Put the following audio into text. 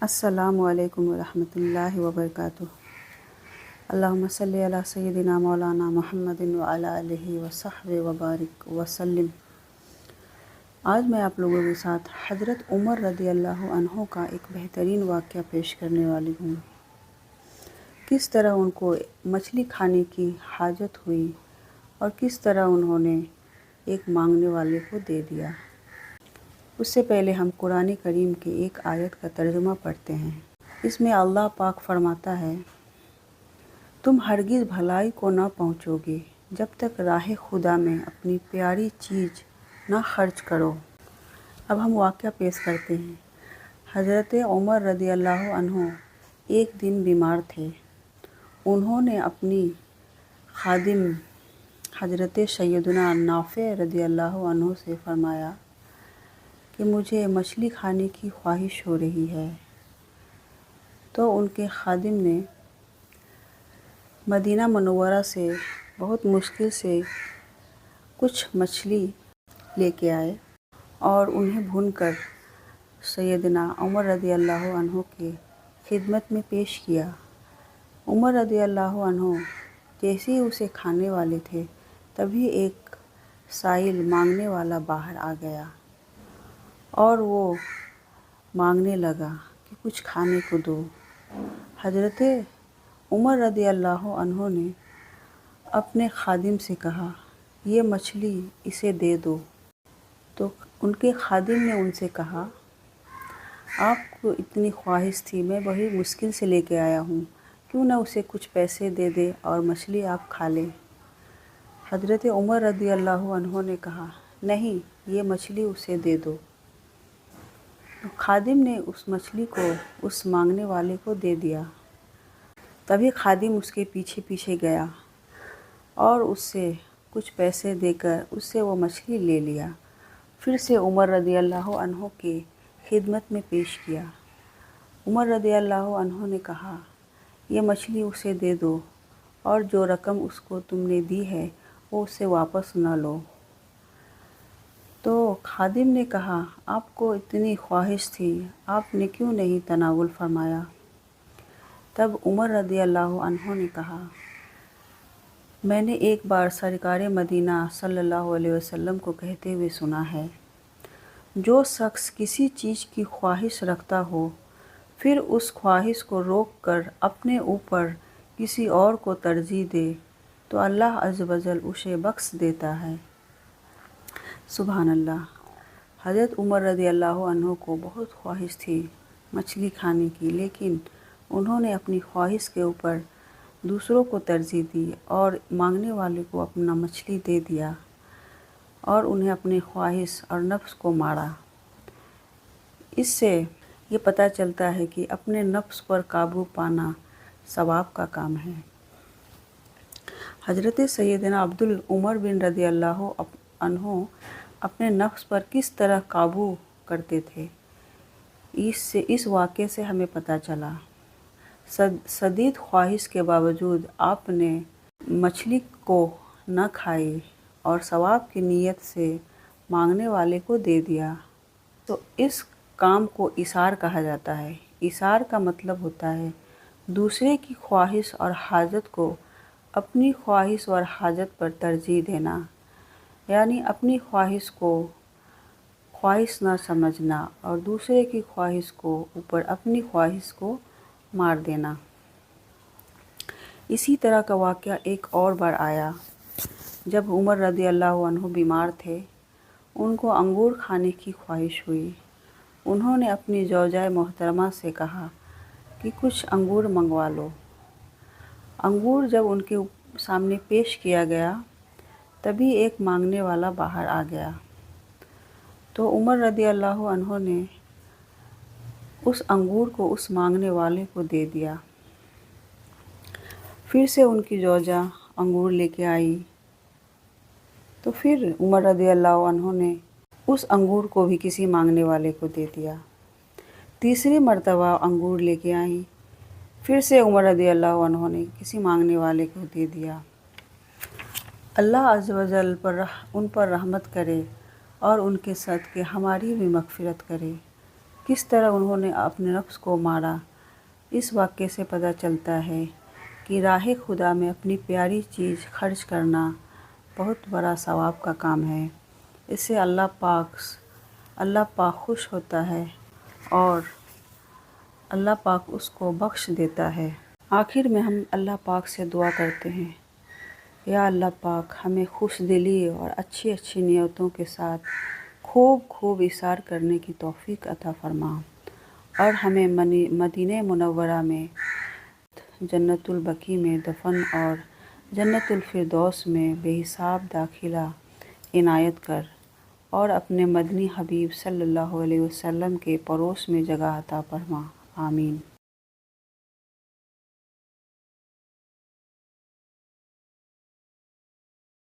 السلام علیکم ورحمۃ اللہ وبرکاتہ۔ اللہم صلی علی سیدنا مولانا محمد وعلی آلہ وصحبہ وبارک وسلم۔ آج میں آپ لوگوں کے ساتھ حضرت عمر رضی اللہ عنہ کا ایک بہترین واقعہ پیش کرنے والی ہوں۔ کس طرح ان کو مچھلی کھانے کی حاجت ہوئی اور کس طرح انہوں نے ایک مانگنے والے کو دے دیا۔ اس سے پہلے ہم قرآن کریم کی ایک آیت کا ترجمہ پڑھتے ہیں۔ اس میں اللہ پاک فرماتا ہے، تم ہرگز بھلائی کو نہ پہنچو گے جب تک راہ خدا میں اپنی پیاری چیز نہ خرچ کرو۔ اب ہم واقعہ پیش کرتے ہیں۔ حضرت عمر رضی اللہ عنہ ایک دن بیمار تھے۔ انہوں نے اپنی خادم حضرت سیدنا نافع رضی اللہ عنہ سے فرمایا کہ مجھے مچھلی کھانے کی خواہش ہو رہی ہے۔ تو ان کے خادم نے مدینہ منورہ سے بہت مشکل سے کچھ مچھلی لے کے آئے اور انہیں بھون کر سیدنا عمر رضی اللہ عنہ کی خدمت میں پیش کیا۔ عمر رضی اللہ عنہ جیسے ہی اسے کھانے والے تھے تبھی ایک سائل مانگنے والا باہر آ گیا اور وہ مانگنے لگا کہ کچھ کھانے کو دو۔ حضرت عمر رضی اللہ عنہ نے اپنے خادم سے کہا، یہ مچھلی اسے دے دو۔ تو ان کے خادم نے ان سے کہا، آپ کو اتنی خواہش تھی، میں بڑی مشکل سے لے کے آیا ہوں، کیوں نہ اسے کچھ پیسے دے دے اور مچھلی آپ کھا لیں۔ حضرت عمر رضی اللہ عنہ نے کہا، نہیں، یہ مچھلی اسے دے دو۔ خادم نے اس مچھلی کو اس مانگنے والے کو دے دیا۔ تبھی خادم اس کے پیچھے پیچھے گیا اور اس سے کچھ پیسے دے کر اس سے وہ مچھلی لے لیا۔ پھر سے عمر رضی اللہ عنہ کی خدمت میں پیش کیا۔ عمر رضی اللہ عنہ نے کہا، یہ مچھلی اسے دے دو اور جو رقم اس کو تم نے دی ہے وہ اسے واپس نہ لو۔ تو خادم نے کہا، آپ کو اتنی خواہش تھی، آپ نے کیوں نہیں تناول فرمایا؟ تب عمر رضی اللہ عنہ نے کہا، میں نے ایک بار سرکار مدینہ صلی اللہ علیہ وسلم کو کہتے ہوئے سنا ہے، جو شخص کسی چیز کی خواہش رکھتا ہو پھر اس خواہش کو روک کر اپنے اوپر کسی اور کو ترجیح دے تو اللہ عز و جل اسے بخش دیتا ہے۔ سبحان اللہ۔ حضرت عمر رضی اللہ عنہ کو بہت خواہش تھی مچھلی کھانے کی، لیکن انہوں نے اپنی خواہش کے اوپر دوسروں کو ترجیح دی اور مانگنے والے کو اپنا مچھلی دے دیا اور انہیں اپنی خواہش اور نفس کو مارا۔ اس سے یہ پتہ چلتا ہے کہ اپنے نفس پر قابو پانا ثواب کا کام ہے۔ حضرت سیدنا عبد العمر بن رضی اللہ عنہ اپنے نفس پر کس طرح قابو کرتے تھے، اس واقعے سے ہمیں پتہ چلا۔ شدید خواہش کے باوجود آپ نے مچھلی کو نہ کھائی اور ثواب کی نیت سے مانگنے والے کو دے دیا۔ تو اس کام کو ایثار کہا جاتا ہے۔ ایثار کا مطلب ہوتا ہے دوسرے کی خواہش اور حاجت کو اپنی خواہش اور حاجت پر ترجیح دینا، یعنی اپنی خواہش کو خواہش نہ سمجھنا اور دوسرے کی خواہش کو اوپر اپنی خواہش کو مار دینا۔ اسی طرح کا واقعہ ایک اور بار آیا جب عمر رضی اللہ عنہ بیمار تھے۔ ان کو انگور کھانے کی خواہش ہوئی۔ انہوں نے اپنی زوجہ محترمہ سے کہا کہ کچھ انگور منگوا لو۔ انگور جب ان کے سامنے پیش کیا گیا تبھی ایک مانگنے والا باہر آ گیا۔ تو عمر رضی اللہ عنہ نے اس انگور کو اس مانگنے والے کو دے دیا۔ پھر سے ان کی زوجہ انگور لے کے آئی تو پھر عمر رضی اللہ عنہ نے اس انگور کو بھی کسی مانگنے والے کو دے دیا۔ تیسری مرتبہ انگور لے کے آئیں، پھر سے عمر رضی اللہ عنہ نے کسی مانگنے والے کو دے دیا۔ اللہ عز و جل ان پر رحمت کرے اور ان کے صدقے ہماری بھی مغفرت کرے۔ کس طرح انہوں نے اپنے نفس کو مارا۔ اس واقعے سے پتہ چلتا ہے کہ راہ خدا میں اپنی پیاری چیز خرچ کرنا بہت بڑا ثواب کا کام ہے۔ اس سے اللہ پاک خوش ہوتا ہے اور اللہ پاک اس کو بخش دیتا ہے۔ آخر میں ہم اللہ پاک سے دعا کرتے ہیں، یا اللہ پاک ہمیں خوش دلی اور اچھی اچھی نیتوں کے ساتھ خوب ایثار کرنے کی توفیق عطا فرما، اور ہمیں مدینہ منورہ میں جنت البقیع میں دفن اور جنت الفردوس میں بے حساب داخلہ عنایت کر، اور اپنے مدنی حبیب صلی اللہ علیہ وسلم کے پڑوس میں جگہ عطا فرما۔ آمین۔